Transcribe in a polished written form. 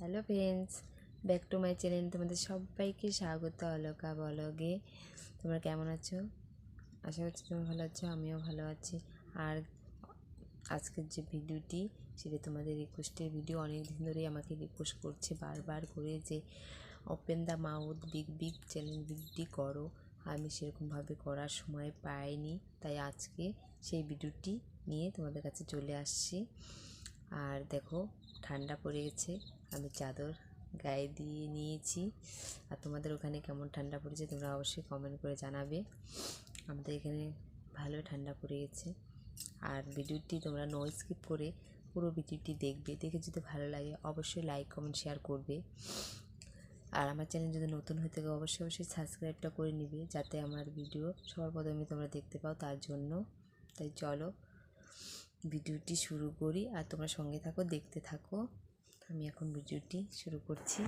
Hello friends, back to my channel. তোমাদের সবাইকে স্বাগত অলকা ব্লগে। তোমরা কেমন আছো? আশা করছি তোমরা ভালো আছো, আমিও ভালো আছি। আর আজকের যে ভিডিওটি সেটা তোমাদের রিকোয়েস্টের ভিডিও। অনেক দিন ধরেই আমাকে রিকোয়েস্ট করছে বারবার করে যে open the mouth big big চ্যালেঞ্জটি করো। আমি সেরকমভাবে করার সময় পাইনি, তাই আজকে সেই ভিডিওটি নিয়ে তোমাদের কাছে চলে আসছি। আর দেখো, ঠান্ডা পড়ে গেছে, আমি চাদর গায়ে দিয়ে নিয়েছি। আর তোমাদের ওখানে কেমন ঠান্ডা পড়েছে তোমরা অবশ্যই কমেন্ট করে জানাবে। আমাদের এখানে ভালো ঠান্ডা পড়ে গেছে। আর ভিডিওটি তোমরা নো স্কিপ করে পুরো ভিডিওটি দেখবে। দেখে যদি ভালো লাগে অবশ্যই লাইক কমেন্ট শেয়ার করবে। আর আমার চ্যানেল যদি নতুন হয়ে থাকে অবশ্যই সাবস্ক্রাইবটা করে নিবে, যাতে আমার ভিডিও সবার প্রথমে তোমরা দেখতে পাও, তার জন্য। তাই চলো ভিডিওটি শুরু করি, আর তোমরা সঙ্গে থাকো, দেখতে থাকো। আমি এখন ভিডিওটি শুরু করছি।